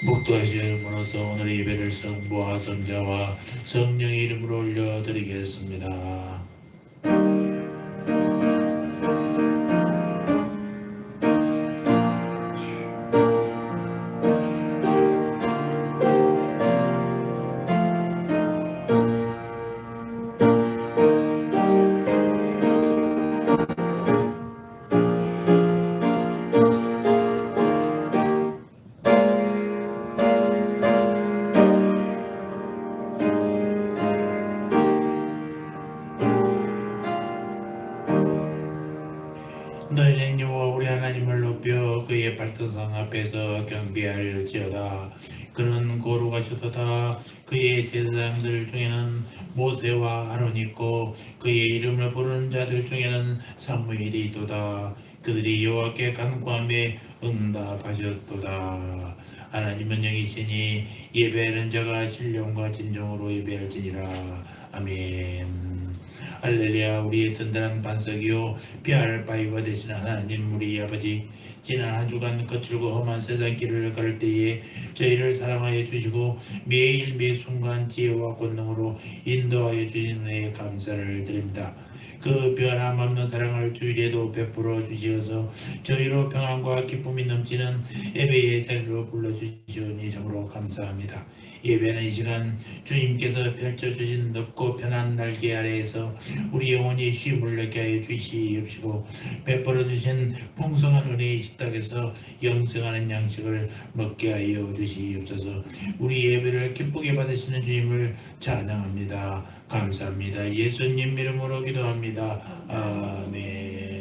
목도하시므로써 오늘 예배를 성부와 성자와 성령의 이름으로 올려드리겠습니다. 너희는 여호와 우리 하나님을 높여 그의 발등상 앞에서 경배할지어다. 그는 거룩하시도다. 그의 제사장들 중에는 모세와 아론이 있고 그의 이름을 부르는 자들 중에는 사무엘이 있도다. 그들이 여호와께 간구하며 응답하셨도다. 하나님은 영이시니 예배하는 자가 신령과 진정으로 예배할지니라. 아멘. 할렐루야. 우리의 든든한 반석이요 피할 바위가 되시는 하나님 우리 아버지, 지난 한 주간 거칠고 험한 세상 길을 걸을 때에 저희를 사랑하여 주시고 매일 매 순간 지혜와 권능으로 인도하여 주시는 은혜에 감사를 드립니다. 그 변함없는 사랑을 주일에도 베풀어 주시어서 저희로 평안과 기쁨이 넘치는 예배의 자리로 불러주시오니 참으로 감사합니다. 예배는 이 시간 주님께서 펼쳐주신 넓고 편한 날개 아래에서 우리 영혼이 쉼을 얻게 하여 주시옵시고 베풀어 주신 풍성한 은혜의 식탁에서 영생하는 양식을 먹게 하여 주시옵소서. 우리 예배를 기쁘게 받으시는 주님을 찬양합니다. 감사합니다. 예수님 이름으로 기도합니다. 아멘.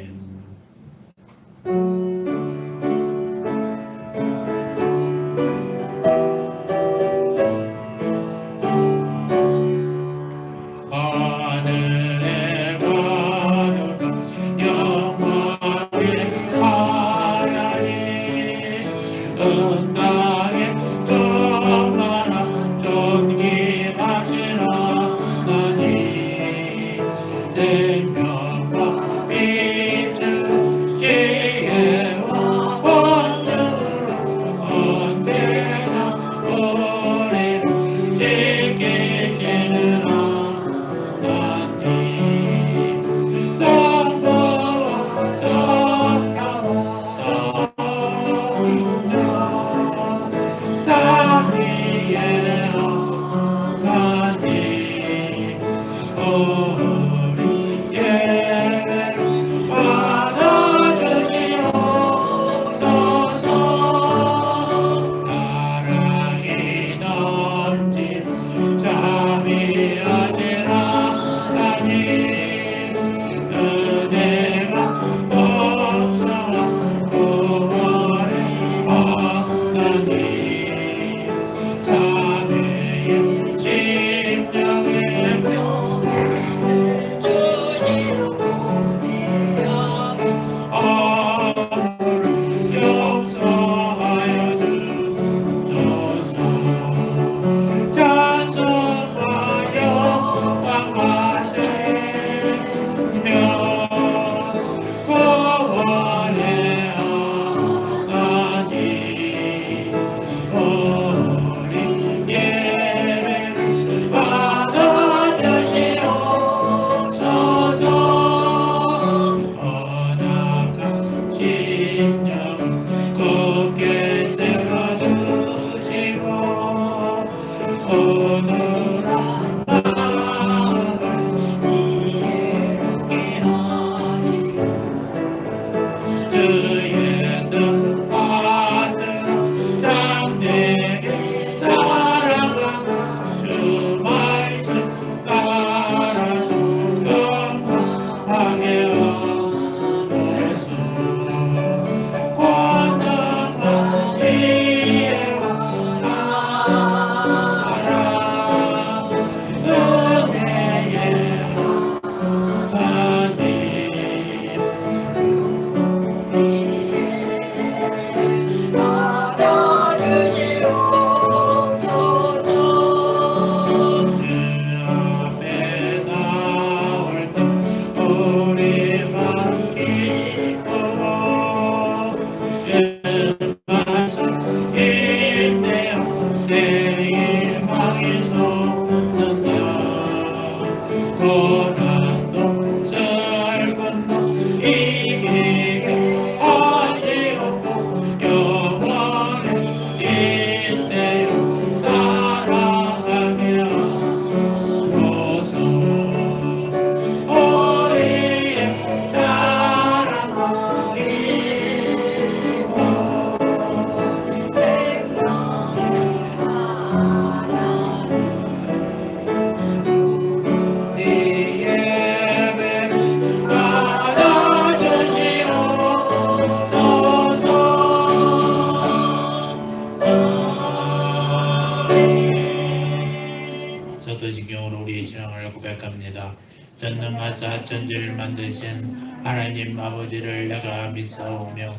우리 신앙을 고백합니다. 전능하사 천지를 만드신 하나님 아버지를 내가 믿사오며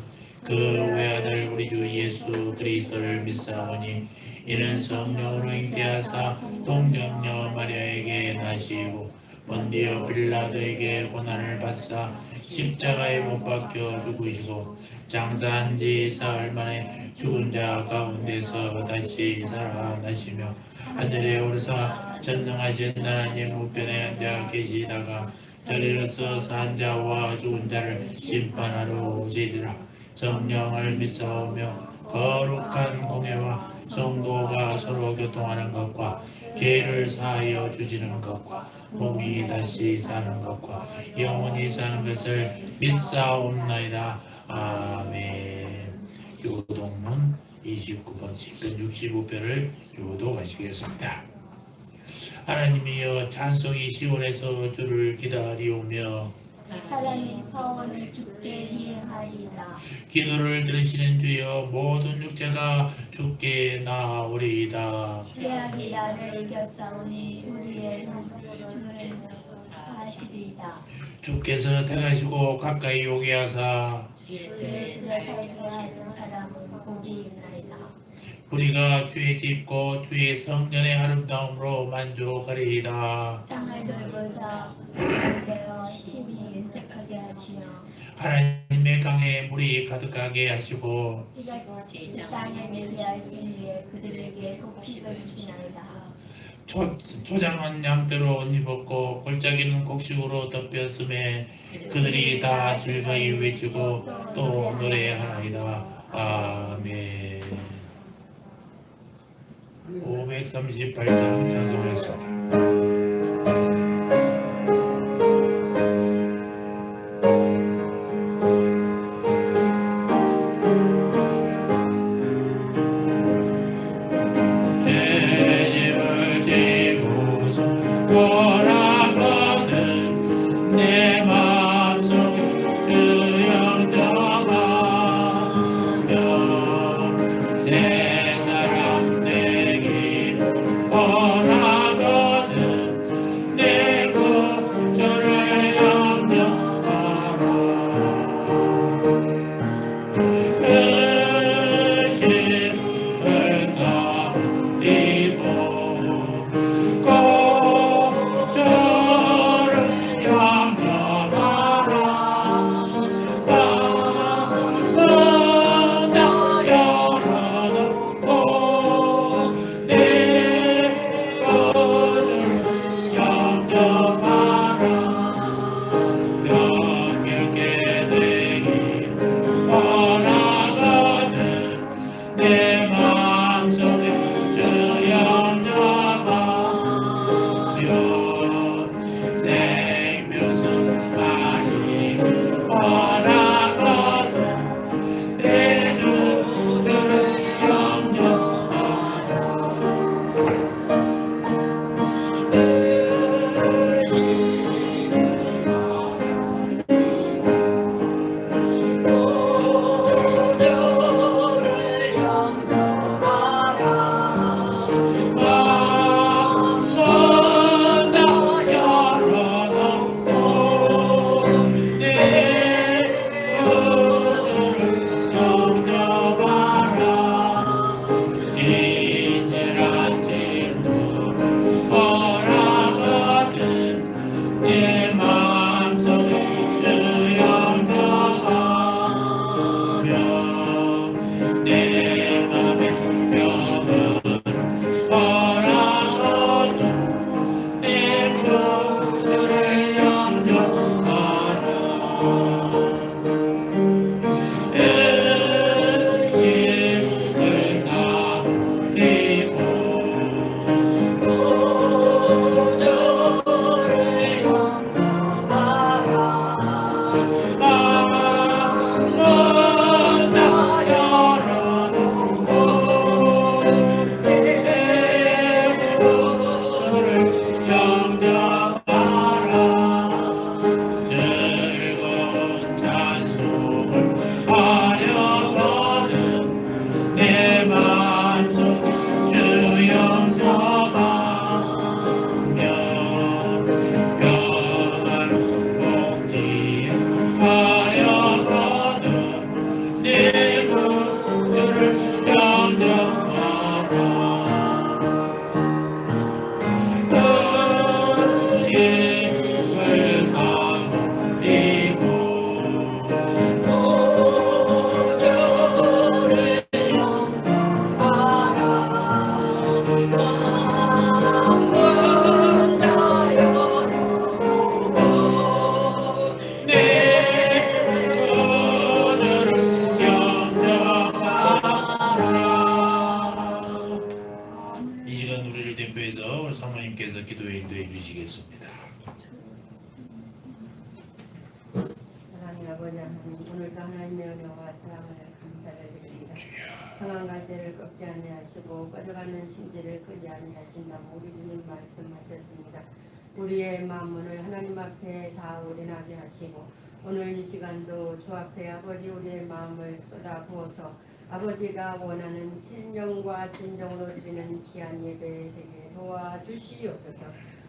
그 외아들 우리 주 예수 그리스도를 믿사오니 이는 성령으로 잉태하사 동정녀 마리아에게 나시고 본디오 빌라도에게 고난을 받사 십자가에 못 박혀 죽으시고 장사한 지 사흘 만에 죽은 자 가운데서 다시 살아나시며 하늘에 오르사 전능하신 하나님 우편에 앉아 계시다가 저리로서 산 자와 죽은 자를 심판하러 오시리라. 성령을 믿사오며 거룩한 공예와 성도가 서로 교통하는 것과 죄를 사하여 주시는 것과 몸이 다시 사는 것과 영원히 사는 것을 믿사옵나이다. 아멘. 교독문 29번 10편 65편을 교독하시겠습니다. 하나님이여 찬송이 시온에서 주를 기다리오며 사람이 서원을 주께 이행하리이다. 기도를 들으시는 주여 모든 육체가 주께 나아오리이다. 죄악이 나를 이겼사오니 우리의 형통을 사하시리이다. 주께서 택하시고 가까이 오게 하사 죄에서 살게 하신 사람은 복이 있나이다. 우리가 주의 깊고 주의 성전의 아름다움으로 만족하리이다. 땅을 돌보사 되어 심히 윤택하게 하시며 하나님의 강에 물이 가득하게 하시고 이같이 땅을 예비하신 이에 그들에게 곡식을 주시나이다. 초장은 양떼로 옷 입었고 골짜기는 곡식으로 덮였음에 그들이 다 즐거이 외치고 또 노래하나이다. 아멘. 538장 찬송했습니다. 위해서 우리 사모님께서 기도에 인도해 주시겠습니다. 사랑의 아버지 하나님, 오늘도 하나님의 은혜와 사랑을 감사를 드립니다. 상한 갈대를 꺾지 아니하시고 꺼져가는 심지를 끄지 아니하신다고 우리 주님 말씀하셨습니다. 우리의 마음을 하나님 앞에 다 올인하게 하시고 오늘 이 시간도 주 앞에 아버지 우리의 마음을 쏟아 부어서 아버지가 원하는 진정과 진정으로 드리는 귀한 예배 되게 도와주시옵소서.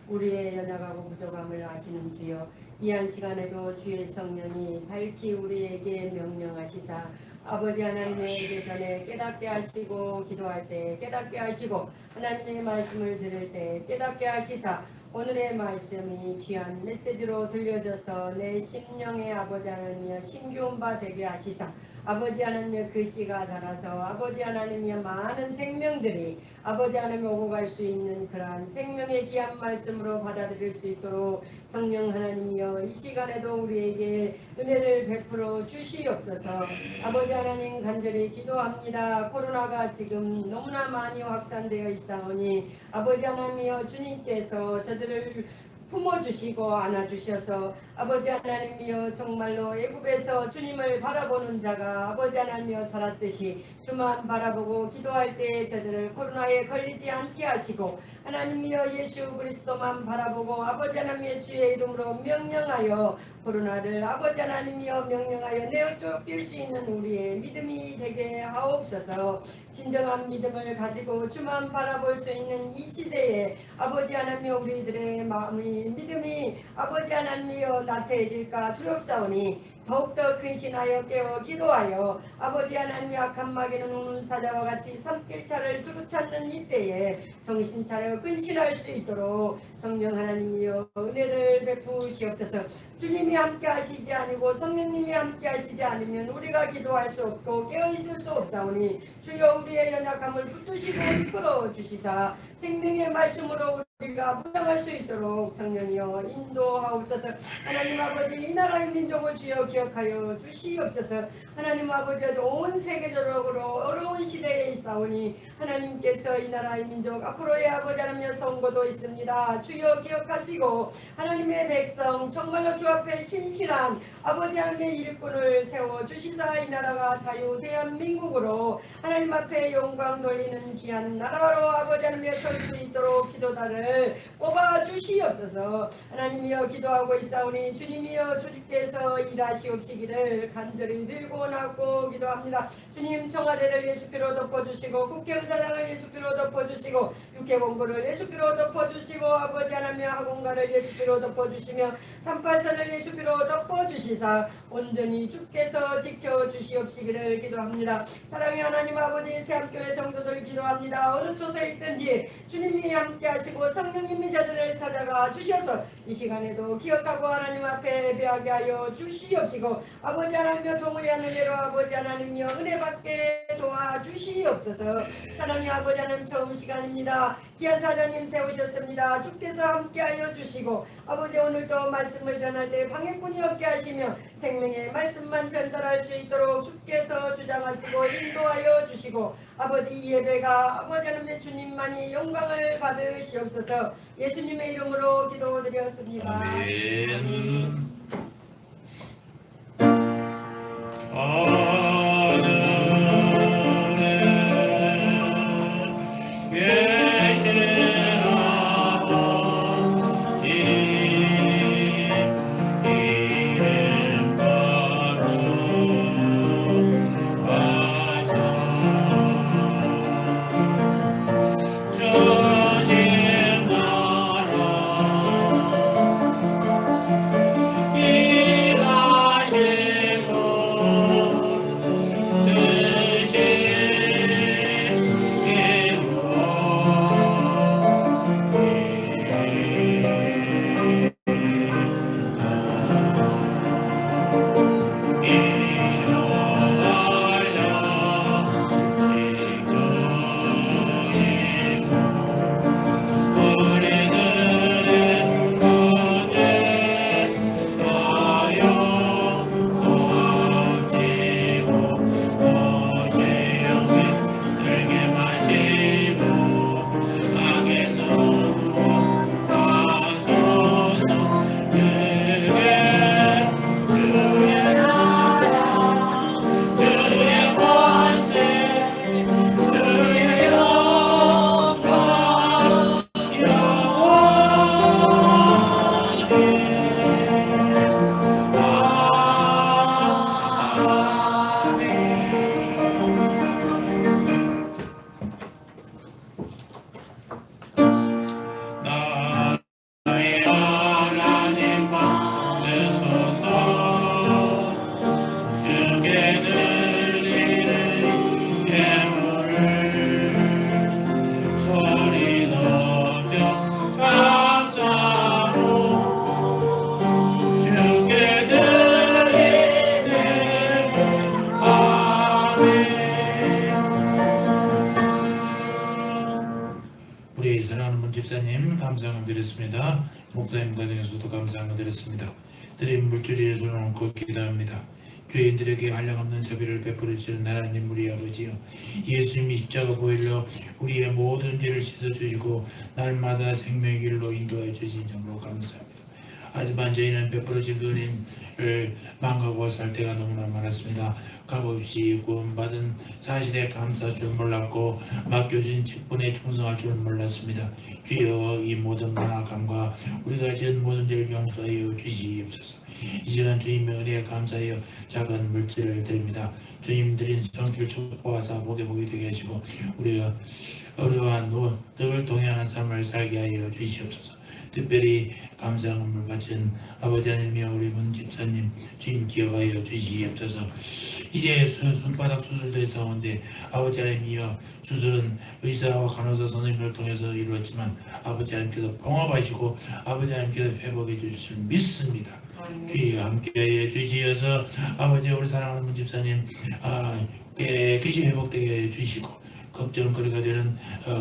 우리의 연약하고 부족함을 아시는 주여, 이한 시간에도 주의 성령이 밝히 우리에게 명령하시사 아버지 하나님의 예전에 깨닫게 하시고 기도할 때 깨닫게 하시고 하나님의 말씀을 들을 때 깨닫게 하시사 오늘의 말씀이 귀한 메시지로 들려져서 내 심령의 아버지 하나님이여 신기운 바 되게 하시사 아버지 하나님의 그 씨가 자라서 아버지 하나님이여 많은 생명들이 아버지 하나님 오고 갈 수 있는 그러한 생명의 귀한 말씀으로 받아들일 수 있도록 성령 하나님이여 이 시간에도 우리에게 은혜를 베풀어 주시옵소서. 아버지 하나님 간절히 기도합니다. 코로나가 지금 너무나 많이 확산되어 있사오니 아버지 하나님이여 주님께서 저들을 품어주시고 안아주셔서 아버지 하나님이여 정말로 애굽에서 주님을 바라보는 자가 아버지 하나님이여 살았듯이 주만 바라보고 기도할 때 저들을 코로나에 걸리지 않게 하시고 하나님이여 예수 그리스도만 바라보고 아버지 하나님의 주의 이름으로 명령하여 코로나를 아버지 하나님이여 명령하여 내어 쫓길 수 있는 우리의 믿음이 되게 하옵소서. 진정한 믿음을 가지고 주만 바라볼 수 있는 이 시대에 아버지 하나님이여 우리들의 마음이 믿음이 아버지 하나님이여 나태해질까 두렵사오니 더욱더 근신하여 깨어 기도하여 아버지 하나님의 악한 마귀는 우는 사자와 같이 산길차를 두루찾는 이때에 정신 차려 근신할 수 있도록 성령 하나님이여 은혜를 베푸시옵소서. 주님이 함께 하시지 아니고 성령님이 함께 하시지 않으면 우리가 기도할 수 없고 깨어있을 수 없사오니 주여 우리의 연약함을 붙드시고 이끌어 주시사 생명의 말씀으로 우리가 무장할 수 있도록 성령이여 인도하옵소서. 하나님 아버지 이 나라의 민족을 주여 기억하여 주시옵소서. 하나님 아버지 온 세계적으로 어려운 시대에 있사오니 하나님께서 이 나라의 민족 앞으로의 아버지 하나님의 선고도 있습니다. 주여 기억하시고 하나님의 백성 정말로 주 앞에 신실한 아버지 하나님의 일꾼을 세워주시사 이 나라가 자유 대한민국으로 하나님 앞에 영광 돌리는 귀한 나라로 아버지 하나님의 설 수 있도록 지도자를 뽑아주시옵소서. 하나님이여 기도하고 있사오니 주님이여 주님께서 일하시옵시기를 간절히 들고 나고 기도합니다. 주님 청와대를 예수피로 덮어주시고 국회의사당을 예수피로 덮어주시고 육해공부를 예수피로 덮어주시고 아버지 하나님의 학원가를 예수피로 덮어주시며 38선을 예수피로 덮어주시사 온전히 주께서 지켜주시옵시기를 기도합니다. 사랑의 하나님 아버지 새학교의 성도들 기도합니다. 어느 곳에 있든지 주님이 함께 하시고 성령님이 저들을 찾아가 주셔서 이 시간에도 기억하고 하나님 앞에 예배하게 하여 주시옵시고 아버지 하나님여 동의하는 대로 아버지 하나님여 은혜 받게 도와주시옵소서. 사랑의 아버지 하나님 처음 시간입니다. 귀한 사장님 세우셨습니다. 주께서 함께 하여 주시고 아버지 오늘도 말씀을 전할 때 방해꾼이 없게 하시며 생명의 말씀만 전달할 수 있도록 주께서 주장하시고 인도하여 주시고 아버지 이 예배가 아버지 하나님의 주님만이 영광을 받으시옵소서. 예수님의 이름으로 기도드렸습니다. 아멘. 일하시고 사랑하는 문 집사님 감사함을 드렸습니다. 목사님 가정에서도 감사함을 드렸습니다. 드린 물줄이에 손을 얹고 기도합니다. 죄인들에게 한량없는 자비를 베풀어 주시는 하나님 우리 아버지요, 예수님이 십자가 보혈로 우리의 모든 죄를 씻어주시고 날마다 생명의 길로 인도하여 주신 점으로 감사합니다. 하지만 저희는 베풀어진 그 은혜를 망각하고 살 때가 너무나 많았습니다. 값없이 구원받은 사실에 감사할 줄 몰랐고 맡겨진 직분에 충성할 줄 몰랐습니다. 주여, 이 모든 만악함과 우리가 지은 모든 죄를 용서하여 주시옵소서. 이 시간 주님의 은혜에 감사하여 작은 물질을 드립니다. 주님 드린 성길 축복하사 복에 복이 되게 하시고 우리가 어려운 늘 동행하는 삶을 살게 하여 주시옵소서. 특별히 감사함을 바친 아버지 하나님이여 우리 문 집사님 주님 기억하여 주시옵소서. 이제 손바닥 수술도 했사온데 아버지 하나님이여 수술은 의사와 간호사 선생님을 통해서 이루어졌지만 아버지 하나님께서 봉합하시고 아버지 하나님께서 회복해 주실 줄 믿습니다. 주여 함께하여 주시어서 아버지 우리 사랑하는 문 집사님 깨끗이 회복되게 해주시고 걱정거리가 되는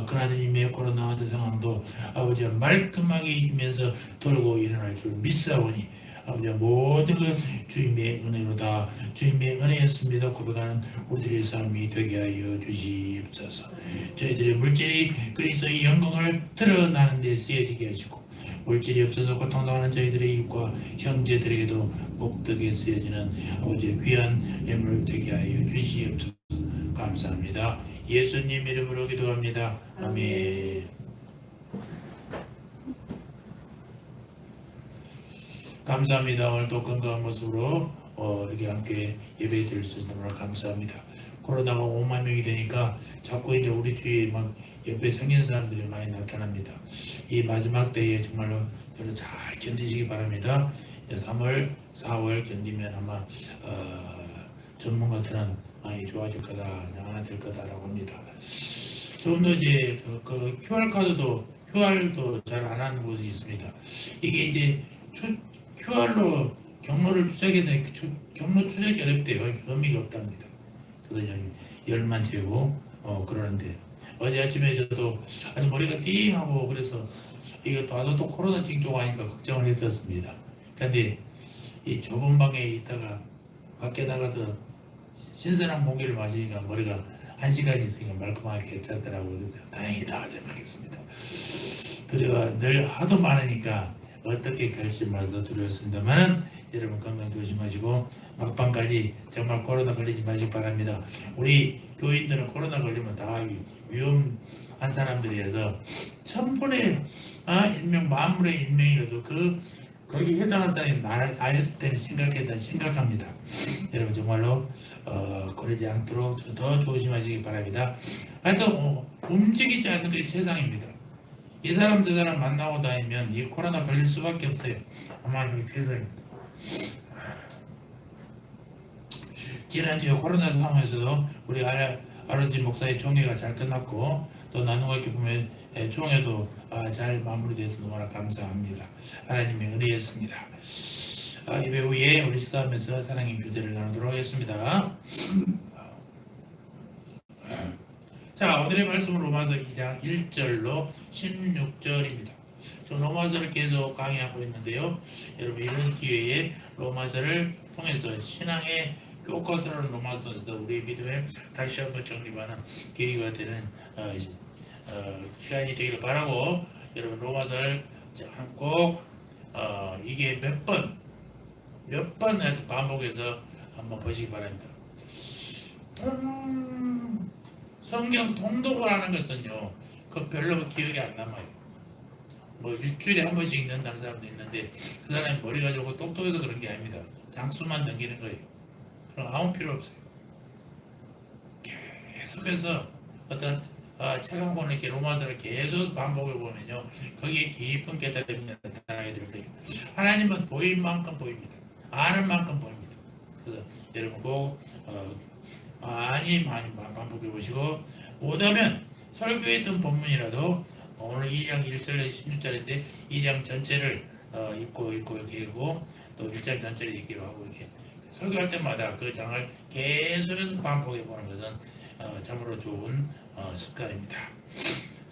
그나님의 코로나 상황도 아버지가 말끔하게 이기면서 돌고 일어날 줄 믿사오니 아버지 모든 것 주님의 은혜로다 주님의 은혜였습니다 고백하는 우리들의 삶이 되게 하여 주시옵소서. 저희들의 물질이 그리스도의 영광을 드러나는 데 쓰여지게 하시고 물질이 없어서 고통당하는 저희들의 이웃과 형제들에게도 복되게 쓰여지는 아버지의 귀한 예물 되게 하여 주시옵소서. 감사합니다. 예수님 이름으로 기도합니다. 아멘. 감사합니다. 오늘도 건강한 모습으로 이렇게 함께 예배 드릴 수 있는 걸 감사합니다. 코로나가 5만 명이 되니까 자꾸 이제 우리 주위에 막 옆에 생긴 사람들이 많이 나타납니다. 이 마지막 때에 정말로 여러분 잘 견디시기 바랍니다. 3월, 4월 견디면 아마 전문가들은 많이 좋아질 거다, 양안화될 거다라고 합니다. 좀 더 이제 그 QR도 잘 안 하는 곳이 있습니다. 이게 이제 QR로 경로를 추적해내 경로 추적이 어렵대요. 의미가 없답니다. 그래서 열만 재고 그러는데 어제 아침에 저도 아주 머리가 띵하고 그래서 이거 나도 또 코로나 징조가 아니까 걱정을 했었습니다. 근데 이 좁은 방에 있다가 밖에 나가서 신선한 공기를 마시니까 머리가 1시간 있으니까 말끔하게 괜찮더라고요. 그래서 다행이다 생각했습니다. 그래가 늘 하도 많으니까 어떻게 결심해서 두려웠습니다만은 여러분 건강 조심하시고 막판까지 정말 코로나 걸리지 마시기 바랍니다. 우리 교인들은 코로나 걸리면 다 위험한 사람들이어서 1000분의 1명, 10,000분의 1명이라도 거기 해당한 사람이 나였을 때는 심각합니다. 여러분 정말로 그러지 않도록 더 조심하시기 바랍니다. 하여튼 움직이지 않는 게 최상입니다. 이 사람 저 사람 만나고 다니면 이 코로나 걸릴 수밖에 없어요. 아마 이게 최상입니다. 지난주에 코로나 상황에서도 우리 아르지 목사의 총회가 잘 끝났고 또 나누가 기쁨의 총회도 잘 마무리돼서 너무나 감사합니다. 하나님의 은혜였습니다. 예배 후에 우리 식사하면서 사랑의 교제를 나누도록 하겠습니다. 자, 오늘의 말씀은 로마서 2장 1절로 16절입니다. 저 로마서를 계속 강의하고 있는데요. 여러분 이런 기회에 로마서를 통해서 신앙의 교과서라는 로마서에서 우리의 믿음을 다시 한번 정립하는 계기가 되는 시간이 되기를 바라고 여러분 로마서를 꼭 이게 몇 번 반복해서 한번 보시기 바랍니다. 성경 통독을 하는 것은요, 그 별로 기억이 안 남아요. 뭐 일주일에 한 번씩 읽는다는 사람도 있는데 그 사람이 머리가 좋고 똑똑해서 그런 게 아닙니다. 장수만 넘기는 거예요. 그럼 아무 필요 없어요. 계속해서 어떤 책 한 권을 이렇게 로마서를 계속 반복해 보면요, 거기에 깊은 깨달음이 나타나게 될 거예요. 하나님은 보일 만큼 보입니다. 아는 만큼 보입니다. 그래서 여러분 꼭 많이 반복해 보시고 못하면 설교했던 본문이라도 오늘 2장 1절에서 16절인데 2장 전체를 읽고 이렇게 하고 또 1장 전체를 읽기로 하고 이렇게 설교할 때마다 그 장을 계속해서 반복해 보는 것은 참으로 좋은 습관입니다.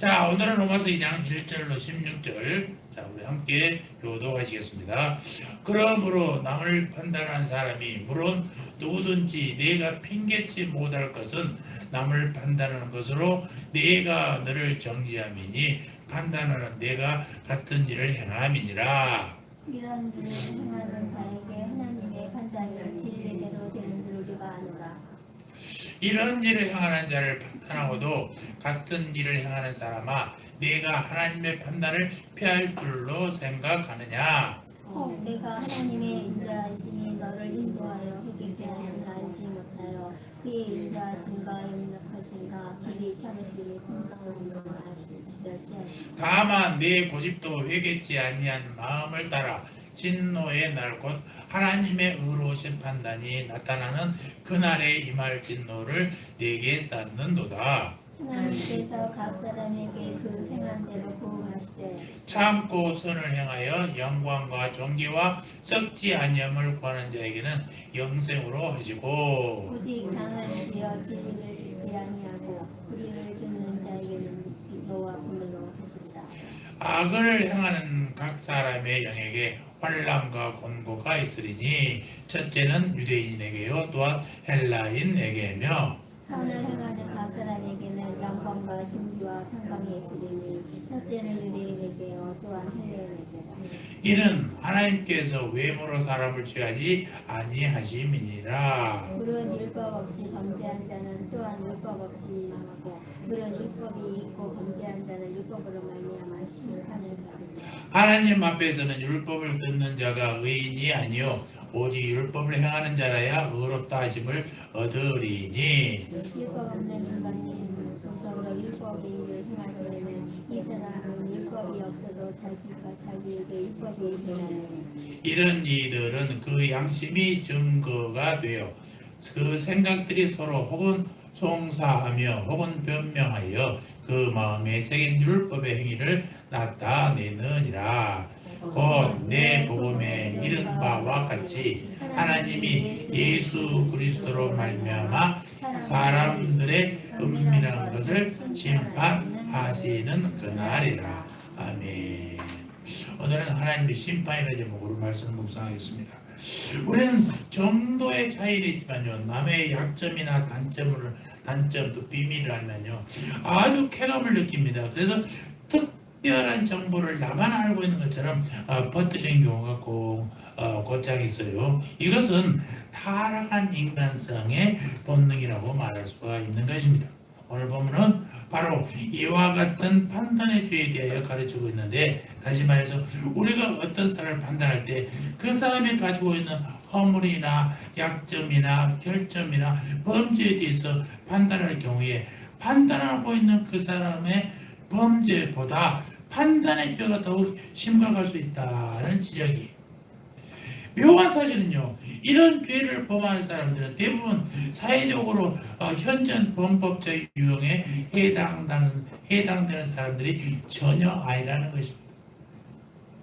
자, 오늘은 로마서 2장 1절로 16절. 자, 우리 함께 교도하시겠습니다. 그러므로 남을 판단하는 사람이 물론 누구든지 내가 핑계치 못할 것은 남을 판단하는 것으로 내가 너를 정죄함이니 판단하는 내가 같은 일을 행함이니라. 이런 일을 행하는 자에게 하나님의 판단이 진리대로 되는 줄 우리가 아노라. 이런 일을 행하는 자를 판단하고도 같은 일을 행하는 사람아 내가 하나님의 판단을 피할 줄로 생각하느냐. 내가 하나님의 인자하심이 너를 인도하여 회개케 하심을 알지 못하여 그의 인자하심과 영락하심과 길이 참으심이 풍성한 하시니 다만 내 고집도 회개치 아니한 마음을 따라 진노의 날 곧 하나님의 의로우신 판단이 나타나는 그날에 임할 진노를 내게 쌓는도다. 하나님께서 각 사람에게 그 행한 대로 보응하시되 참고 선을 행하여 영광과 존귀와 썩지 아니함을 구하는 자에게는 영생으로 하시고 오직 당을 지어 진리를 주지 아니하고 불의를 주는 자에게는 비보와 불로 하시리라. 악을 행하는 각 사람의 영에게 환난과 곤고가 있으리니 첫째는 유대인에게요 또한 헬라인에게며 선을 행하는 각 사람에게는 영광과 존귀와 평강이 있으리니 첫째는 유대인에게요 또한 헬라인에게라. 이는 하나님께서 외모로 사람을 취하지 아니하심이니라. 물은 율법 없이 범죄한 자는 또한 율법 없이 망하고 물은 율법이 있고 범죄한 자는 율법으로 말미암아 심판을 받으리라. 하나님 앞에서는 율법을 듣는 자가 의인이 아니요 오직 율법을 행하는 자라야 의롭다 하심을 얻으리니. 율법 없는 인간은 동성으로 율법의 일을 행하려면 이 사람은 율법이 없어도 자기가 자기에게 율법이 되나니. 이런 이들은 그 양심이 증거가 되어 그 생각들이 서로 혹은 송사하며 혹은 변명하여 그 마음에 새긴 율법의 행위를 나타내느니라. 곧 내 복음에 이른 바와 같이 하나님이 예수 그리스도로 말미암아 사람들의 은밀한 것을 심판하시는 그날이라. 아멘. 오늘은 하나님의 심판이라는 제목으로 말씀을 묵상하겠습니다. 우리는 정도의 차이는 있지만요 남의 약점이나 단점 또 비밀을 알면요 아주 쾌감을 느낍니다. 그래서 특별한 정보를 나만 알고 있는 것처럼 퍼뜨리는 경우가 곧장 있어요. 이것은 타락한 인간성의 본능이라고 말할 수가 있는 것입니다. 오늘 본문은 바로 이와 같은 판단의 죄에 대하여 가르치고 있는데, 다시 말해서 우리가 어떤 사람을 판단할 때 그 사람이 가지고 있는 허물이나 약점이나 결점이나 범죄에 대해서 판단할 경우에 판단하고 있는 그 사람의 범죄보다 판단의 죄가 더욱 심각할 수 있다는 지적이 묘한 사실은요, 이런 죄를 범하는 사람들은 대부분 사회적으로 현존 범법적 유형에 해당되는 사람들이 전혀 아니라는 것입니다.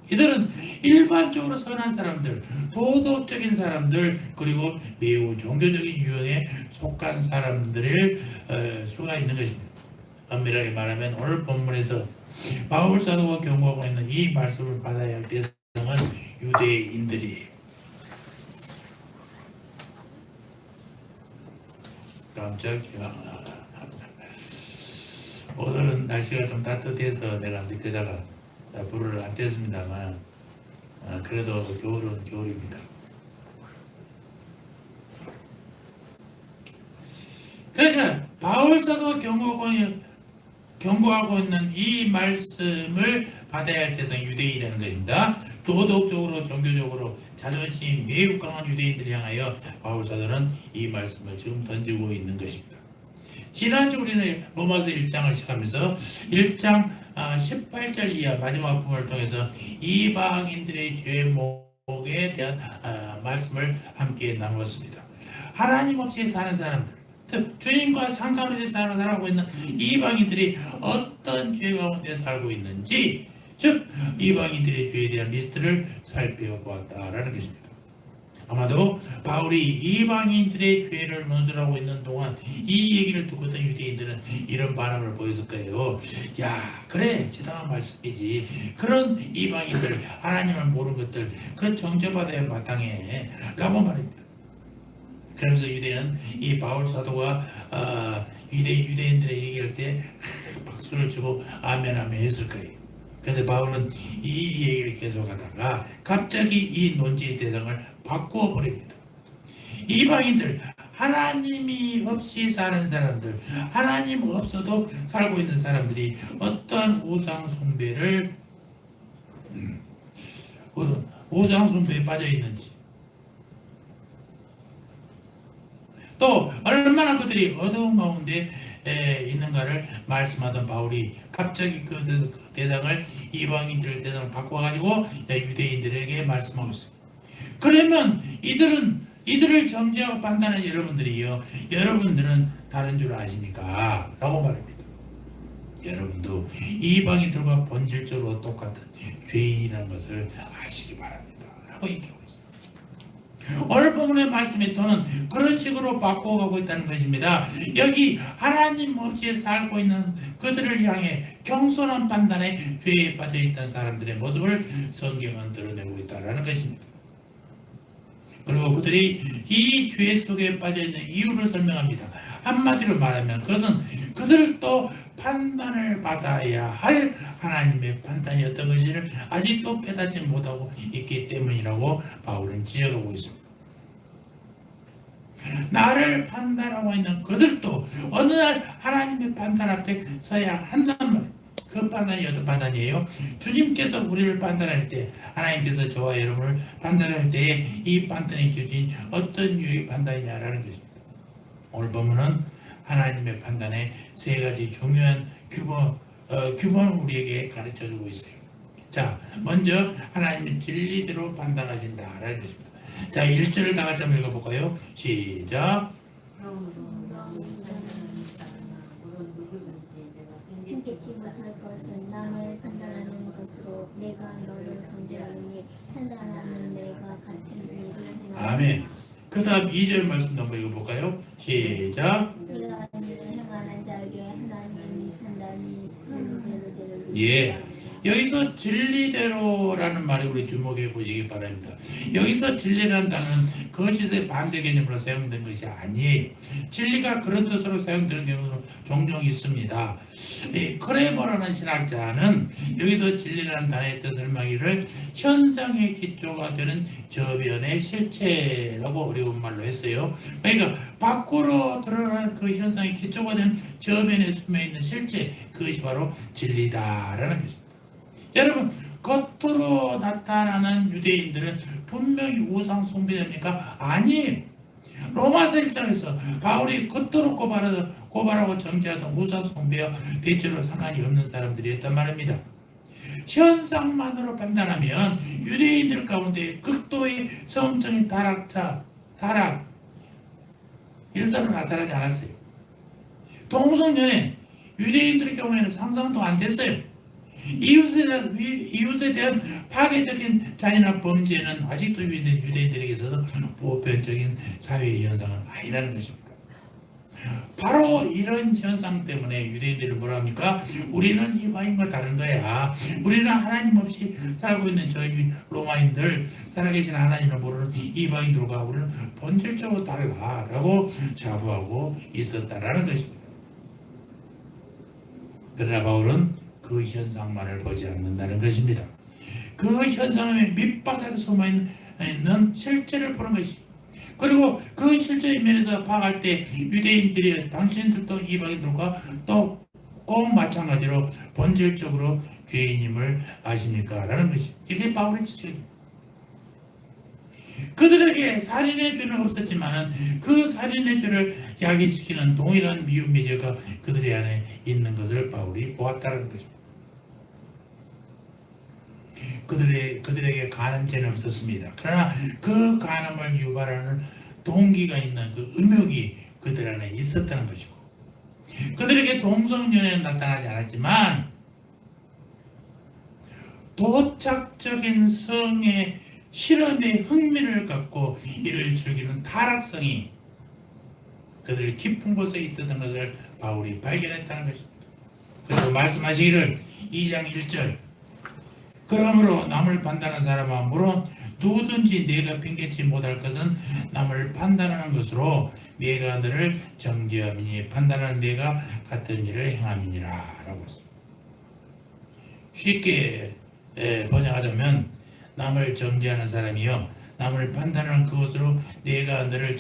이들은 일반적으로 선한 사람들, 도덕적인 사람들, 그리고 매우 종교적인 유형에 속한 사람들일 수가 있는 것입니다. 엄밀하게 말하면 오늘 본문에서 바울 사도가 경고하고 있는 이 말씀을 받아야 할 대상은 유대인들이 깜짝이야. 오늘은 날씨가 좀 따뜻해서 내가 밑에다가 불을 안 뗐습니다만 그래도 겨울은 겨울입니다. 그러니까 바울 사도가 경고하고 있는 이 말씀을 받아야 할 대상이 유대인이라는 것입니다. 도덕적으로 종교적으로 자존심이 매우 강한 유대인들을 향하여 바울 사도는 이 말씀을 지금 던지고 있는 것입니다. 지난주 우리는 로마서 1장을 시작하면서 1장 18절 이하 마지막 부분을 통해서 이방인들의 죄목에 대한 말씀을 함께 나누었습니다. 하나님 없이 사는 사람들, 즉 주인과 상관없이 살아가고 있는 이방인들이 어떤 죄 가운데 살고 있는지, 즉 이방인들의 죄에 대한 리스트를 살펴보았다라는 것입니다. 아마도 바울이 이방인들의 죄를 논술하고 있는 동안 이 얘기를 듣고던 유대인들은 이런 반응을 보였을 거예요. 야, 그래, 지당한 말씀이지. 그런 이방인들, 하나님을 모르는 것들, 그 정죄받아야 마땅해 라고 말합니다. 그러면서 유대는 이 바울 사도가 유대인들의 얘기할 때 박수를 치고 아멘 아멘 했을 거예요. 그런데 바울은 이 얘기를 계속하다가 갑자기 이 논지의 대상을 바꾸어 버립니다. 이방인들, 하나님이 없이 사는 사람들, 하나님 없어도 살고 있는 사람들이 어떠한 우상 숭배를 우상 숭배에 빠져 있는지, 또 얼마나 그들이 어두운 가운데 있는가를 말씀하던 바울이 갑자기 그 대상을 이방인들 대상을 바꿔가지고 유대인들에게 말씀하고 있어요. 그러면 이들을 정죄하고 판단한 여러분들이요, 여러분들은 다른 줄 아십니까? 라고 말합니다. 여러분도 이방인들과 본질적으로 똑같은 죄인이라는 것을 아시기 바랍니다. 라고 얘기하고 있어요. 오늘 본문의 말씀에 또는 그런 식으로 바꿔가고 있다는 것입니다. 여기 하나님 없이 살고 있는 그들을 향해 경솔한 판단에 죄에 빠져 있던 사람들의 모습을 성경은 드러내고 있다는 것입니다. 그리고 그들이 이 죄 속에 빠져 있는 이유를 설명합니다. 한마디로 말하면 그것은 그들도 판단을 받아야 할 하나님의 판단이 어떤 것인지를 아직도 깨닫지 못하고 있기 때문이라고 바울은 지적하고 있습니다. 나를 판단하고 있는 그들도 어느 날 하나님의 판단 앞에 서야 한단 말이에요. 그 판단이 어떤 판단이에요? 주님께서 우리를 판단할 때, 하나님께서 저와 여러분을 판단할 때에 이 판단의 기준이 어떤 유의 판단이냐라는 것입니다. 오늘 보면은 하나님의 판단의 세 가지 중요한 규범을 우리에게 가르쳐주고 있어요. 자, 먼저 하나님은 진리대로 판단하신다라는 것입니다. 자, 1절을 다 같이 한번 읽어볼까요? 시작. 힘겠지 못할 것은 남을 판단하는 것으로 내가 너를 정죄하니 판단하는 내가 같은 일을 행하라. 아멘. 그 다음 2절 말씀 한번 읽어볼까요? 시작. 이러한 일을 행하는 자에게 하나님이 판단이 진리대로 되는 예. 여기서 진리대로라는 말에 우리 주목해 보시기 바랍니다. 여기서 진리라는 단어는 거짓의 반대 개념으로 사용된 것이 아니에요. 진리가 그런 뜻으로 사용되는 경우도 종종 있습니다. 크레버라는 신학자는 여기서 진리라는 단어의 뜻을 설명하기를 현상의 기초가 되는 저변의 실체라고 어려운 말로 했어요. 그러니까 밖으로 드러나는 그 현상의 기초가 되는 저변에 숨어있는 실체, 그것이 바로 진리다라는 것입니다. 여러분, 겉으로 나타나는 유대인들은 분명히 우상 숭배자입니까? 아니에요. 로마서 1장에서 바울이 겉으로 고발하고 정죄하던 우상 숭배와 대체로 상관이 없는 사람들이었단 말입니다. 현상만으로 판단하면 유대인들 가운데 극도의 성적인 타락 일사는 나타나지 않았어요. 동성연애, 유대인들의 경우에는 상상도 안 됐어요. 이웃에 대한 파괴적인 잔인한 범죄는 아직도 유대인들에게 있어서 보편적인 사회의 현상은 아니라는 것입니다. 바로 이런 현상 때문에 유대인들이 뭐라 합니까? 우리는 이방인과 다른 거야. 우리는 하나님 없이 살고 있는 저희 로마인들, 살아계신 하나님을 모르는 이방인들과 우리는 본질적으로 달라라고 자부하고 있었다라는 것입니다. 그러나 바울은 그 현상만을 보지 않는다는 것입니다. 그 현상의 밑바닥에 숨어있는 실체를 보는 것이, 그리고 그 실체의 면에서 파악할 때 유대인들이 당신들도 이방인들과 또 꼭 마찬가지로 본질적으로 죄인임을 아십니까? 라는 것이, 이게 바울의 지적입니다. 그들에게 살인의 죄는 없었지만 그 살인의 죄를 야기시키는 동일한 미움 매제가 그들의 안에 있는 것을 바울이 보았다는 것입니다. 그들에게 간음죄는 없었습니다. 그러나 그 간음을 유발하는 동기가 있는 그 음욕이 그들 안에 있었다는 것이고, 그들에게 동성연애는 나타나지 않았지만 도착적인 성의 실험에 흥미를 갖고 이를 즐기는 타락성이 그들의 깊은 곳에 있던 것을 바울이 발견했다는 것입니다. 그리고 말씀하시기를 2장 1절 그러므로 남을 판단하는 사람아 물론 누구든지 네가 핑계치 못할 것은 남을 판단하는 것으로 네가 너를 정죄함이니 판단하는 네가 같은 일을 행함이니라 라고 했습니다. 쉽게 번역하자면 남을 정죄하는 사람이요 남을 판단하는 그것으로 네가 너를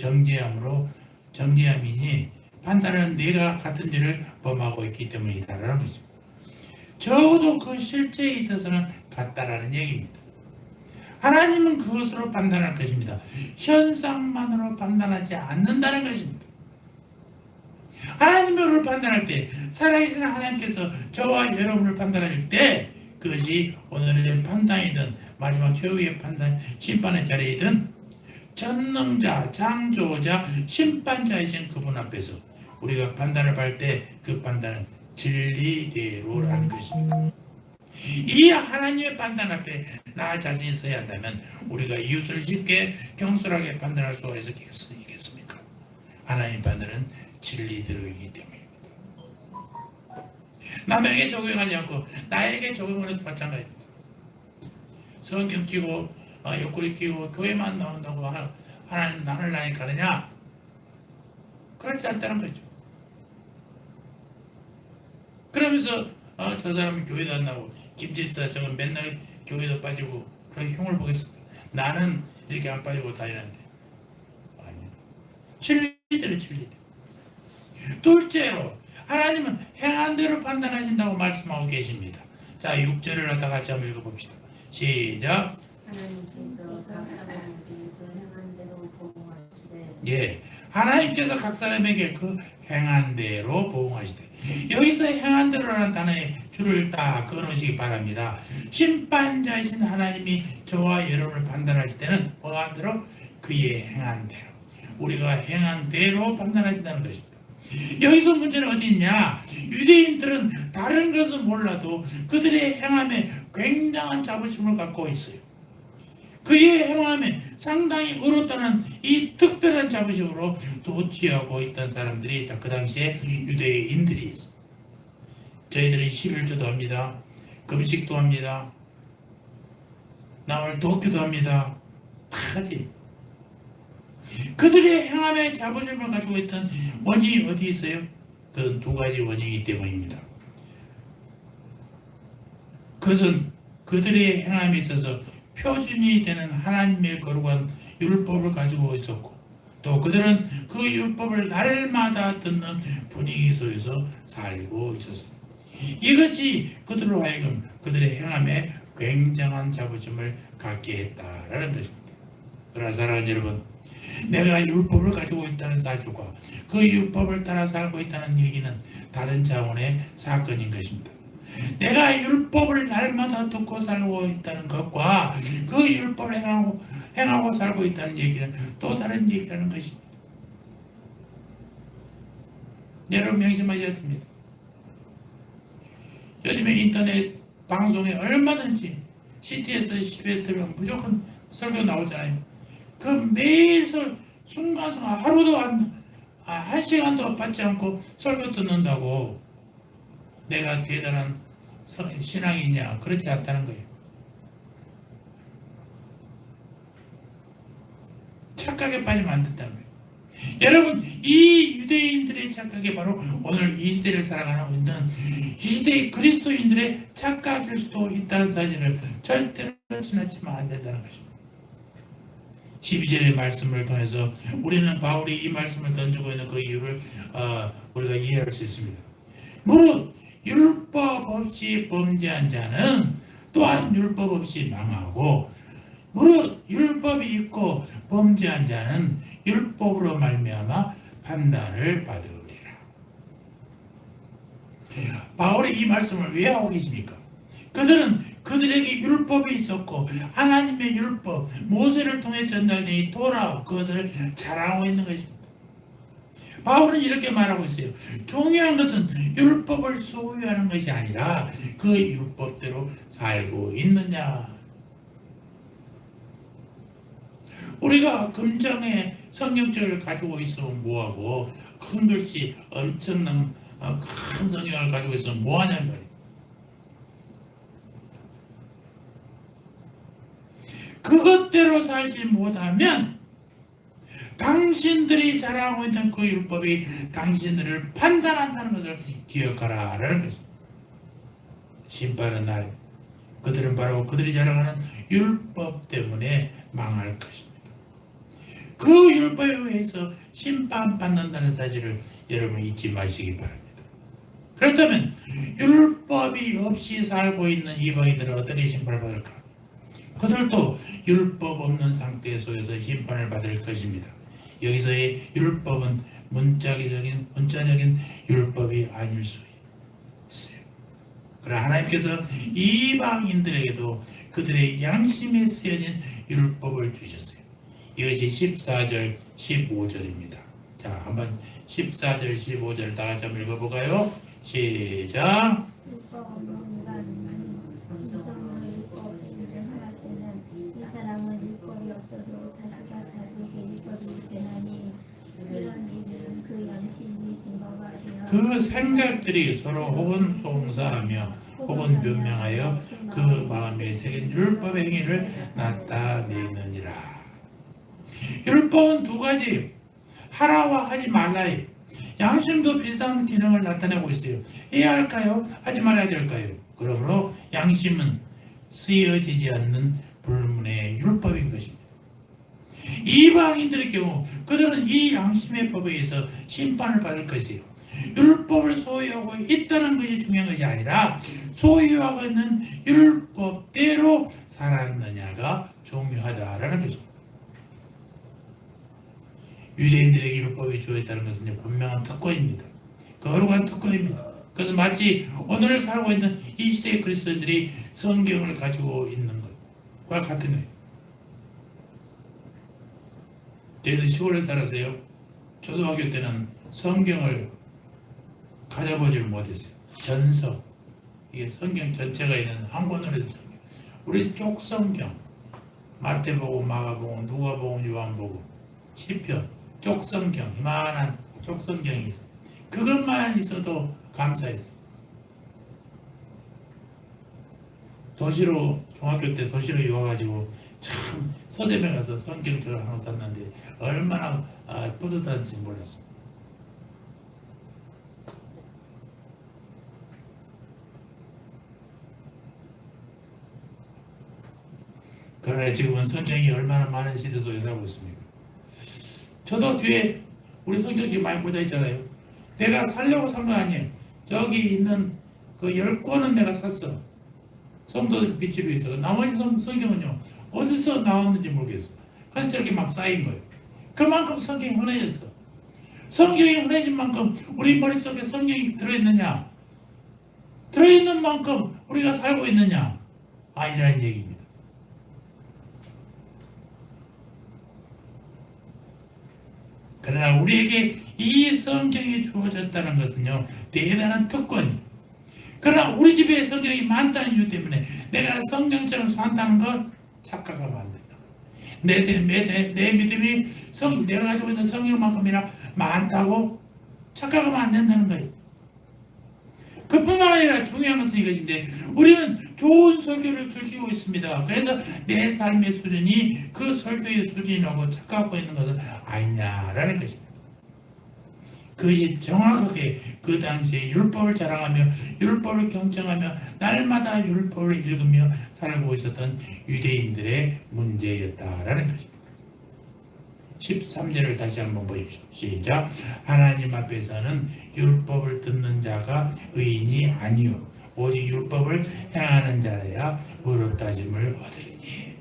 정죄함이니 판단하는 네가 같은 일을 범하고 있기 때문이다 라는 것입니다. 적어도 그 실제에 있어서는 같다라는 얘기입니다. 하나님은 그것으로 판단할 것입니다. 현상만으로 판단하지 않는다는 것입니다. 하나님을 판단할 때 살아계신 하나님께서 저와 여러분을 판단하실 때 그것이 오늘의 판단이든 마지막 최후의 판단 심판의 자리이든 전능자, 창조자, 심판자이신 그분 앞에서 우리가 판단을 받을 때 그 판단은 진리대로라는 것입니다. 이 하나님의 판단 앞에 나 자신이 서야 한다면 우리가 이웃을 쉽게 경솔하게 판단할 수가 있겠습니까? 하나님 판단은 진리대로이기 때문입니다. 남에게 적용하지 않고 나에게 적용을 해도 마찬가지입니다. 성경 끼고 옆구리 끼고 교회만 나온다고 하나님 하늘나라에 가느냐? 그렇지 않다는 거죠. 그러면서 저 사람은 교회도 안 나오고 김집사 저건 맨날 교회도 빠지고 그렇게 흉을 보겠습니다. 나는 이렇게 안 빠지고 다니는데 아니요. 진리대로 진리대로. 둘째로 하나님은 행한 대로 판단하신다고 말씀하고 계십니다. 자 6절을 갖다 같이 한번 읽어봅시다. 시작. 하나님께서 각 사람에게 그 행한 대로 보응하시되 예, 하나님께서 각 사람에게 그 행한 대로 보응하시되 여기서 행한 대로라는 단어에 줄을 딱 그어놓으시기 바랍니다. 심판자이신 하나님이 저와 여러분을 판단하실 때는 뭐한 대로? 그의 행한 대로 우리가 행한 대로 판단하신다는 것입니다. 여기서 문제는 어디 있냐? 유대인들은 다른 것은 몰라도 그들의 행함에 굉장한 자부심을 갖고 있어요. 그의 행함에 상당히 어렵다는 이 특별한 자부심으로 도취하고 있던 사람들이 있다. 그 당시에 유대인들이 있어요. 저희들이 11조도 합니다. 금식도 합니다. 남을 돕기도 합니다. 다 하지. 그들의 행함에 자부심을 가지고 있던 원인이 어디 있어요? 그 두 가지 원인이기 때문입니다. 그것은 그들의 행함에 있어서 표준이 되는 하나님의 거룩한 율법을 가지고 있었고 또 그들은 그 율법을 날마다 듣는 분위기 속에서 살고 있었습니다. 이것이 그들로 하여금 그들의 행함에 굉장한 자부심을 갖게 했다라는 것입니다. 그러나 사랑하는 여러분, 내가 율법을 가지고 있다는 사실과 그 율법을 따라 살고 있다는 얘기는 다른 차원의 사건인 것입니다. 내가 율법을 날마다 듣고 살고 있다는 것과 그 율법을 행하고 살고 있다는 얘기는 또 다른 얘기라는 것입니다. 여러분 명심하셔야 됩니다. 요즘에 인터넷 방송에 얼마든지 CT에서 CBS 들으면 무조건 설교 나오잖아요. 그 매일 순간순간 하루도 한 시간도 받지 않고 설교 듣는다고 내가 대단한 신앙이냐? 그렇지 않다는 거예요. 착각에 빠지면 안 된다는 거예요. 여러분, 이 유대인들의 착각이 바로 오늘 이 시대를 살아가고 있는 이 시대의 그리스도인들의 착각일 수도 있다는 사실을 절대로 지나치면 안 된다는 것입니다. 12절의 말씀을 통해서 우리는 바울이 이 말씀을 던지고 있는 그 이유를 우리가 이해할 수 있습니다. 무릇 율법 없이 범죄한 자는 또한 율법 없이 망하고 무릇 율법이 있고 범죄한 자는 율법으로 말미암아 판단을 받으리라. 바울이 이 말씀을 왜 하고 계십니까? 그들은 그들에게 율법이 있었고 하나님의 율법, 모세를 통해 전달된 이 토라 그것을 자랑하고 있는 것입니다. 바울은 이렇게 말하고 있어요. 중요한 것은 율법을 소유하는 것이 아니라 그 율법대로 살고 있느냐. 우리가 금정에 성경책을 가지고 있으면 뭐하고, 큰 글씨 엄청난 큰 성경을 가지고 있으면 뭐하냐는 말이에요. 그것대로 살지 못하면 당신들이 자랑하고 있는 그 율법이 당신들을 판단한다는 것을 기억하라 라는 것입니다. 심판의 날 그들은 바로 그들이 자랑하는 율법 때문에 망할 것입니다. 그 율법에 의해서 심판받는다는 사실을 여러분 잊지 마시기 바랍니다. 그렇다면 율법이 없이 살고 있는 이방인들은 어떻게 심판을 받을까? 그들도 율법 없는 상태 속에서 심판을 받을 것입니다. 여기서의 율법은 문자적인 율법이 아닐 수 있어요. 그러나 하나님께서 이방인들에게도 그들의 양심에 쓰여진 율법을 주셨어요. 이것이 14절, 15절입니다. 자, 한번 14절, 15절 다 같이 한번 읽어볼까요? 시작. 율법 없는 인간은 이성을 율법을 인정할 때는 이 사람은 율법이 없어도 자기가 자기에게 율법이 되나니 이런 이들은 그 양심이 증거가 되어 그 생각들이 서로 혹은 송사하며 혹은 변명하여 그 마음에 새긴 율법의 행위를 나타내느니라. 율법은 두 가지, 하라와 하지 말라예요. 양심도 비슷한 기능을 나타내고 있어요. 해야 할까요? 하지 말아야 될까요? 그러므로 양심은 쓰여지지 않는 불문의 율법인 것입니다. 이방인들의 경우 그들은 이 양심의 법에 의해서 심판을 받을 것이에요. 율법을 소유하고 있다는 것이 중요한 것이 아니라 소유하고 있는 율법대로 살았느냐가 중요하다라는 것입니다. 유대인들에게 율법이 주어졌다는 것은 분명한 특권입니다. 거룩한 특권입니다. 그래서 마치 오늘 살고 있는 이 시대의 그리스도인들이 성경을 가지고 있는 것과 같은 거예요. 저희는 시골에 살았어요. 초등학교 때는 성경을 가져보지를 못했어요. 전서, 이게 성경 전체가 있는 한 권으로 된 성경. 우리 쪽 성경, 마태복음, 마가복음, 누가복음, 요한복음, 시편, 쪽 성경, 이만한 쪽 성경이 있어요. 그것만 있어도 감사했어요. 도시로 중학교 때 도시로 유학가지고 참 서점에 가서 성경책을 하나 샀는데 얼마나 뿌듯한지 몰랐습니다. 그러나 지금은 성경이 얼마나 많은 시대 속에 살고 있습니까? 저도 뒤에 우리 성경이 많이 꽂아 있잖아요. 내가 살려고 산 거 아니에요. 저기 있는 그 10권은 내가 샀어. 성도들 빗집에 있어. 나머지 성경은요 어디서 나왔는지 모르겠어. 그냥 저렇게 막 쌓인 거예요. 그만큼 성경이 흔해졌어. 성경이 흔해진 만큼 우리 머릿속에 성경이 들어있느냐? 들어있는 만큼 우리가 살고 있느냐? 아니라는 얘기입니다. 그러나 우리에게 이 성경이 주어졌다는 것은요 대단한 특권이. 그러나 우리 집에 성경이 많다는 이유 때문에 내가 성경처럼 산다는 건 착각하면 안 된다. 내 믿음이 내가 가지고 있는 성경만큼이나 많다고 착각하면 안 된다는 거예요. 그뿐만 아니라 중요한 것은 이것인데 우리는 좋은 설교를 즐기고 있습니다. 그래서 내 삶의 수준이 그 설교의 수준이라고 착각하고 있는 것은 아니냐라는 것입니다. 그것이 정확하게 그 당시에 율법을 자랑하며 율법을 경청하며 날마다 율법을 읽으며 살고 있었던 유대인들의 문제였다라는 것입니다. 13절을 다시 한번 보십시오. 시작. 하나님 앞에서는 율법을 듣는 자가 의인이 아니요 오직 율법을 행하는 자야 의롭다짐을 얻으리니.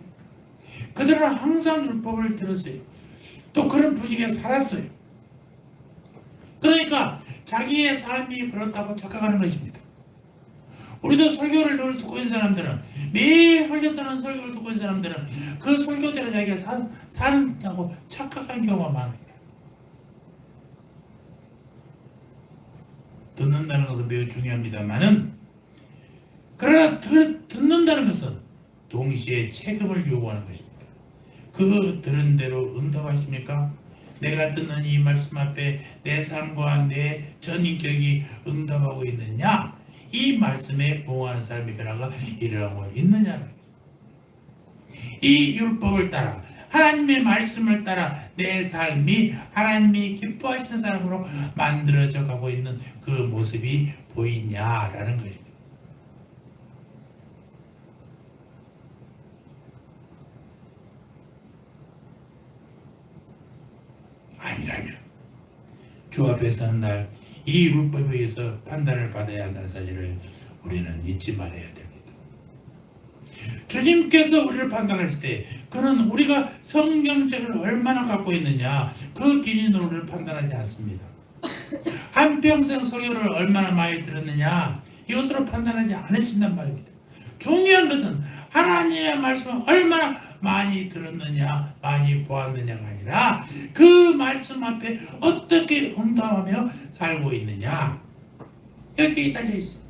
그들은 항상 율법을 들었어요. 또 그런 부지에 살았어요. 그러니까 자기의 삶이 그렇다고 착각하는 것입니다. 우리도 설교를 늘 듣고 있는 사람들은 매일 흘렸다는 설교를 듣고 있는 사람들은 그 설교대로 자기가 산다고 착각하는 경우가 많아요. 듣는다는 것은 매우 중요합니다만은 그러나 듣는다는 것은 동시에 책임을 요구하는 것입니다. 그 들은 대로 응답하십니까? 내가 듣는 이 말씀 앞에 내 삶과 내 전인격이 응답하고 있느냐? 이 말씀에 부응하는 삶의 변화가 일어나고 있느냐? 이 율법을 따라 하나님의 말씀을 따라 내 삶이 하나님이 기뻐하시는 사람으로 만들어져 가고 있는 그 모습이 보이냐라는 것입니다. 아니라면 주 앞에 서는 날 이 율법에 의해서 판단을 받아야 한다는 사실을 우리는 잊지 말아야 됩니다. 주님께서 우리를 판단하실 때 그는 우리가 성경책을 얼마나 갖고 있느냐 그 기준으로 우리를 판단하지 않습니다. 한평생 설교를 얼마나 많이 들었느냐 이것으로 판단하지 않으신단 말입니다. 중요한 것은 하나님의 말씀을 얼마나 많이 들었느냐 많이 보았느냐가 아니라 그 말씀 앞에 어떻게 응답하며 살고 있느냐 여기에 달려있습니다.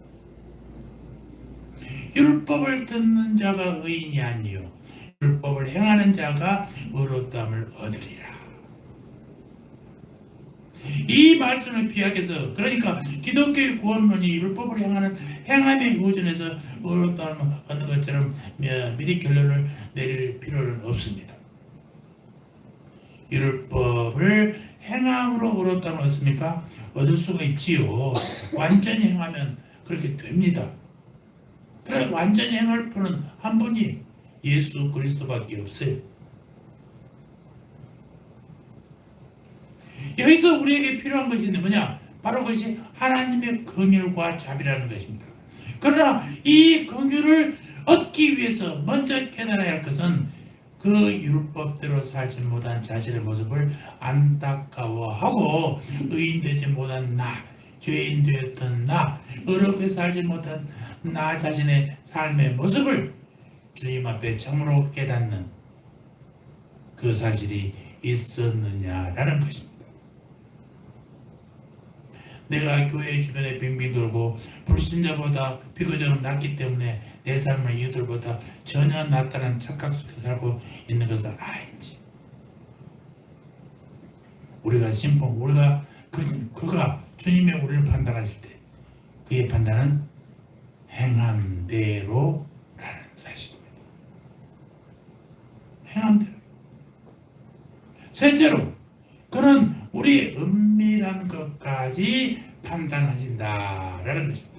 율법을 듣는 자가 의인이 아니요 율법을 행하는 자가 의롭다함을 얻으리라. 이 말씀을 비약해서 그러니까 기독교의 구원론이 율법을 행함에 의존해서 의롭다함을 얻는 것처럼 미리 결론을 내릴 필요는 없습니다. 율법을 행함으로 의롭다함을 얻습니까? 얻을 수가 있지요. 완전히 행하면 그렇게 됩니다. 그래서 완전히 행할 분은 한 분이 예수 그리스도밖에 없어요. 여기서 우리에게 필요한 것이 뭐냐? 바로 그것이 하나님의 긍휼과 자비라는 것입니다. 그러나 이 긍휼을 얻기 위해서 먼저 깨달아야 할 것은 그 율법대로 살지 못한 자신의 모습을 안타까워하고 의인되지 못한 나, 죄인 되었던 나, 의롭게 살지 못한 나 자신의 삶의 모습을 주님 앞에 참으로 깨닫는 그 사실이 있었느냐라는 것입니다. 내가 교회 주변에 빙빙 돌고 불신자보다 비교적으로 낫기 때문에 내 삶을 이들보다 전혀 낫다는 착각 속에 살고 있는 것은 아닌지 우리가 그가 주님의 우리를 판단하실 때 그의 판단은 행함대로라는 사실입니다. 행함대로. 셋째로 그는 우리 은밀한 것까지 판단하신다라는 것입니다.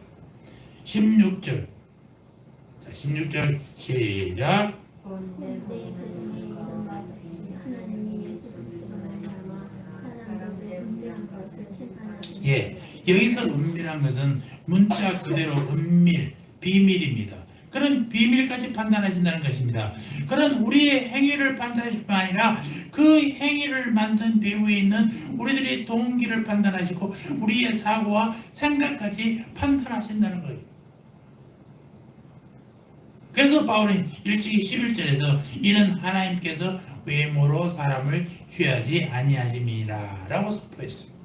16절. 자, 16절 시작. 본래 그들의 이름과 같이 하나님이 예수 그리스도로 말미암아 사람들의 은밀한 것을 심판하시니 예, 여기서 은밀한 것은 문자 그대로 은밀, 비밀입니다. 그런 비밀까지 판단하신다는 것입니다. 그는 우리의 행위를 판단하실 뿐 아니라 그 행위를 만든 배후에 있는 우리들의 동기를 판단하시고 우리의 사고와 생각까지 판단하신다는 거예요. 그래서 바울은 일찍이 11절에서 이는 하나님께서 외모로 사람을 취하지 아니하심이라 라고 선포했습니다.